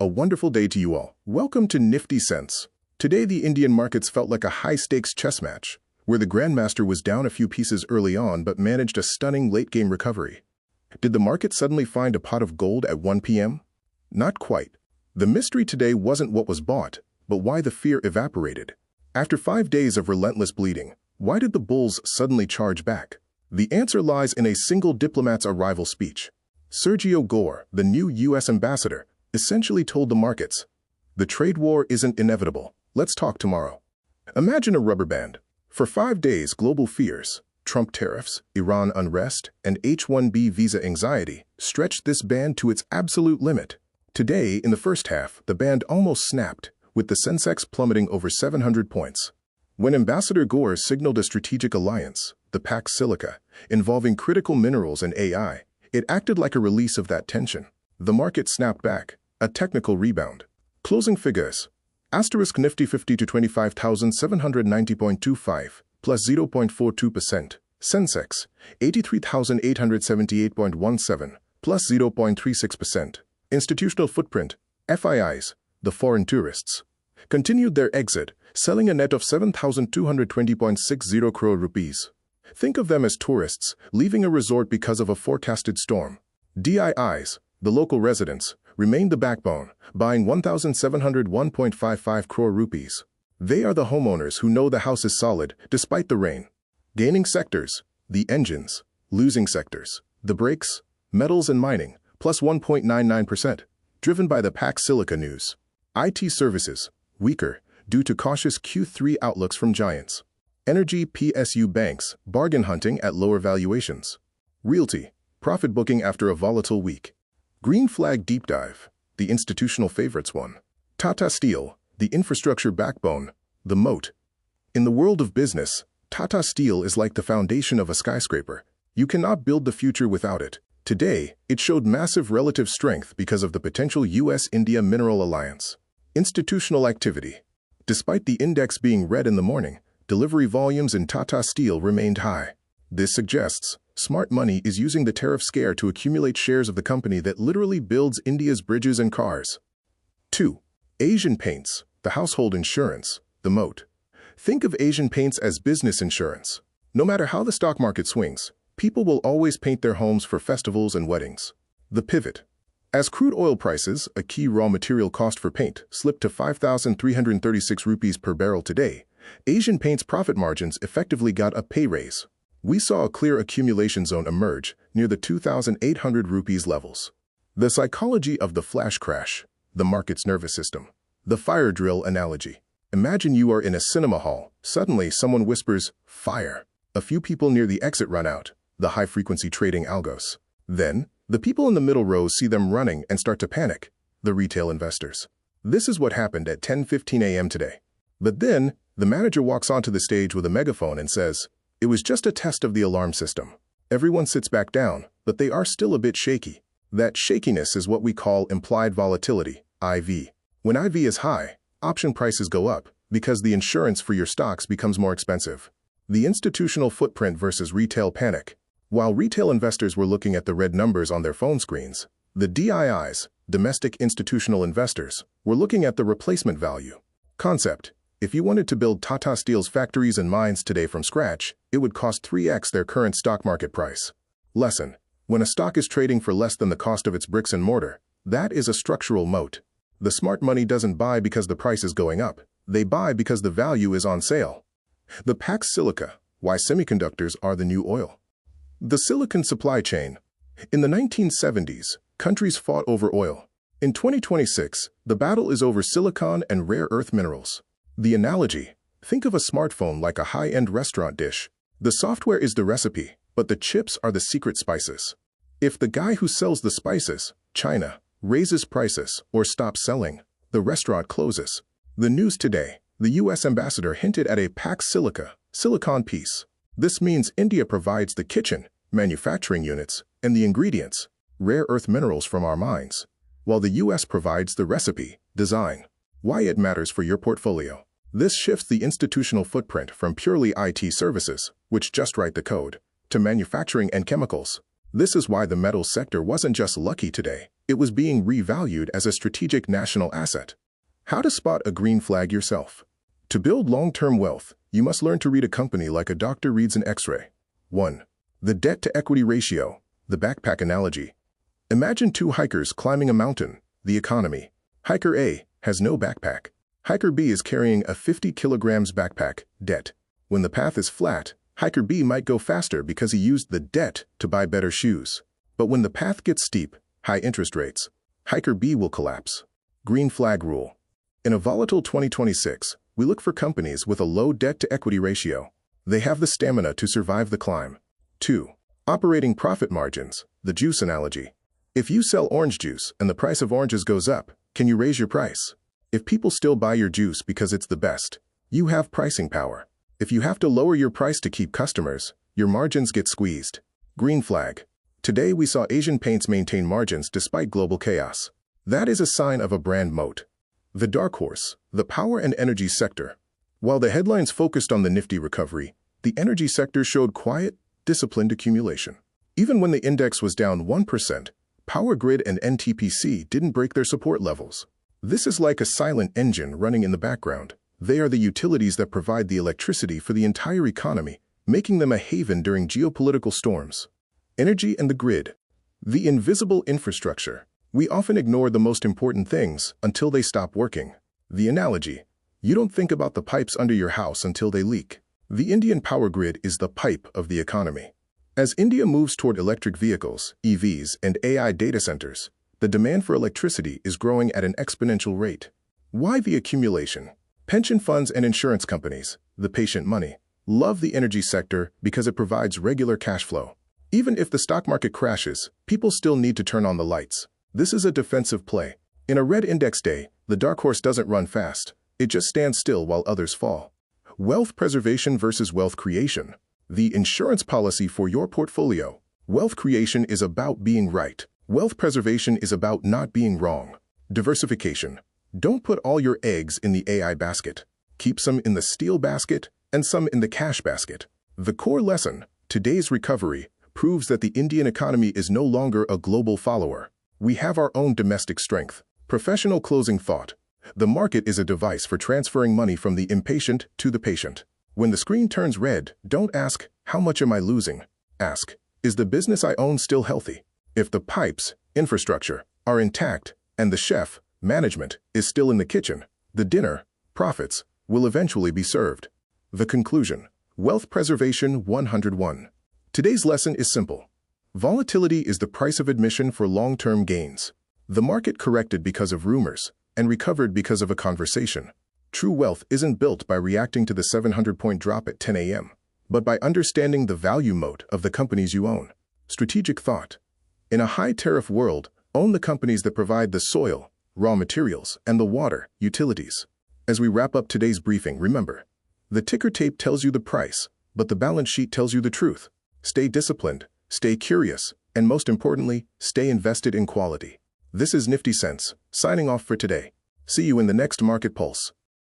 A wonderful day to you all. Welcome to Nifty Sense. Today the Indian markets felt like a high-stakes chess match, where the Grandmaster was down a few pieces early on but managed a stunning late-game recovery. Did the market suddenly find a pot of gold at 1 p.m.? Not quite. The mystery today wasn't what was bought, but why the fear evaporated. After 5 days of relentless bleeding, why did the bulls suddenly charge back? The answer lies in a single diplomat's arrival speech. Sergio Gor, the new U.S. ambassador, essentially told the markets, "The trade war isn't inevitable. Let's talk tomorrow." Imagine a rubber band. For 5 days, global fears, Trump tariffs, Iran unrest, and H-1B visa anxiety stretched this band to its absolute limit. Today, in the first half, the band almost snapped, with the Sensex plummeting over 700 points. When Ambassador Gor signaled a strategic alliance, the Pax Silica, involving critical minerals and AI, it acted like a release of that tension. The market snapped back, a technical rebound. Closing figures. Nifty 50 to 25,790.25, plus 0.42%. Sensex, 83,878.17, plus 0.36%. Institutional footprint. FIIs, the foreign tourists, continued their exit, selling a net of 7,220.60 crore rupees. Think of them as tourists, leaving a resort because of a forecasted storm. DIIs, the local residents, remained the backbone, buying 1,701.55 crore rupees. They are the homeowners who know the house is solid despite the rain. Gaining sectors, the engines. Losing sectors, the brakes, metals and mining, plus 1.99%, driven by the Pax Silica news. IT services, weaker, due to cautious Q3 outlooks from giants. Energy PSU Banks, bargain hunting at lower valuations. Realty, profit booking after a volatile week. Green flag deep dive, the institutional favorites one. Tata Steel, the infrastructure backbone, the moat. In the world of business, Tata Steel is like the foundation of a skyscraper. You cannot build the future without it. Today, it showed massive relative strength because of the potential US-India mineral alliance. Institutional activity. Despite the index being red in the morning, delivery volumes in Tata Steel remained high. This suggests smart money is using the tariff scare to accumulate shares of the company that literally builds India's bridges and cars. 2. Asian Paints, the household insurance, the moat. Think of Asian Paints as business insurance. No matter how the stock market swings, people will always paint their homes for festivals and weddings. The pivot. As crude oil prices, a key raw material cost for paint, slipped to 5,336 rupees per barrel today, Asian Paint's profit margins effectively got a pay raise. We saw a clear accumulation zone emerge near the 2,800 rupees levels. The psychology of the flash crash, the market's nervous system. The fire drill analogy. Imagine you are in a cinema hall. Suddenly, someone whispers, "Fire." A few people near the exit run out, the high-frequency trading algos. Then, the people in the middle rows see them running and start to panic, the retail investors. This is what happened at 10:15 a.m. today. But then, the manager walks onto the stage with a megaphone and says, "It was just a test of the alarm system." Everyone sits back down, but they are still a bit shaky. That shakiness is what we call implied volatility, IV. When IV is high, option prices go up because the insurance for your stocks becomes more expensive. The institutional footprint versus retail panic. While retail investors were looking at the red numbers on their phone screens, the DIIs, domestic institutional investors, were looking at the replacement value. Concept. If you wanted to build Tata Steel's factories and mines today from scratch, it would cost 3x their current stock market price. Lesson. When a stock is trading for less than the cost of its bricks and mortar, that is a structural moat. The smart money doesn't buy because the price is going up. They buy because the value is on sale. The Pax Silica, why semiconductors are the new oil. The silicon supply chain. In the 1970s, countries fought over oil. In 2026, the battle is over silicon and rare earth minerals. The analogy. Think of a smartphone like a high-end restaurant dish. The software is the recipe, but the chips are the secret spices. If the guy who sells the spices, China, raises prices or stops selling, the restaurant closes. The news today. The U.S. ambassador hinted at a Pax Silica, silicon piece. This means India provides the kitchen, manufacturing units, and the ingredients, rare earth minerals from our mines, while the U.S. provides the recipe, design. Why it matters for your portfolio. This shifts the institutional footprint from purely IT services, which just write the code, to manufacturing and chemicals. This is why the metals sector wasn't just lucky today. It was being revalued as a strategic national asset. How to spot a green flag yourself. To build long-term wealth, you must learn to read a company like a doctor reads an X-ray. 1. The debt-to-equity ratio, the backpack analogy. Imagine two hikers climbing a mountain, the economy. Hiker A has no backpack. Hiker B is carrying a 50 kilograms backpack, debt. When the path is flat, Hiker B might go faster because he used the debt to buy better shoes. But when the path gets steep, high interest rates, Hiker B will collapse. Green flag rule. In a volatile 2026, we look for companies with a low debt-to-equity ratio. They have the stamina to survive the climb. 2. Operating profit margins, the juice analogy. If you sell orange juice and the price of oranges goes up, can you raise your price? If people still buy your juice because it's the best, you have pricing power. If you have to lower your price to keep customers, your margins get squeezed. Green flag. Today we saw Asian paints maintain margins despite global chaos. That is a sign of a brand moat. The dark horse, the power and energy sector. While the headlines focused on the Nifty recovery, the energy sector showed quiet, disciplined accumulation. Even when the index was down 1%, Power Grid and NTPC didn't break their support levels. This is like a silent engine running in the background. They are the utilities that provide the electricity for the entire economy, making them a haven during geopolitical storms. Energy and the grid. The invisible infrastructure. We often ignore the most important things until they stop working. The analogy. You don't think about the pipes under your house until they leak. The Indian power grid is the pipe of the economy. As India moves toward electric vehicles, EVs, and AI data centers, the demand for electricity is growing at an exponential rate. Why the accumulation? Pension funds and insurance companies, the patient money, love the energy sector because it provides regular cash flow. Even if the stock market crashes, people still need to turn on the lights. This is a defensive play. In a red index day, the dark horse doesn't run fast. It just stands still while others fall. Wealth preservation versus wealth creation. The insurance policy for your portfolio. Wealth creation is about being right. Wealth preservation is about not being wrong. Diversification. Don't put all your eggs in the AI basket. Keep some in the steel basket and some in the cash basket. The core lesson, today's recovery, proves that the Indian economy is no longer a global follower. We have our own domestic strength. Professional closing thought. The market is a device for transferring money from the impatient to the patient. When the screen turns red, don't ask, how much am I losing? Ask, is the business I own still healthy? If the pipes, infrastructure, are intact, and the chef, management, is still in the kitchen, the dinner, profits, will eventually be served. The conclusion. Wealth Preservation 101. Today's lesson is simple. Volatility is the price of admission for long-term gains. The market corrected because of rumors and recovered because of a conversation. True wealth isn't built by reacting to the 700-point drop at 10 a.m., but by understanding the value moat of the companies you own. Strategic thought. In a high-tariff world, own the companies that provide the soil, raw materials, and the water, utilities. As we wrap up today's briefing, remember, the ticker tape tells you the price, but the balance sheet tells you the truth. Stay disciplined, stay curious, and most importantly, stay invested in quality. This is Nifty Sense, signing off for today. See you in the next Market Pulse.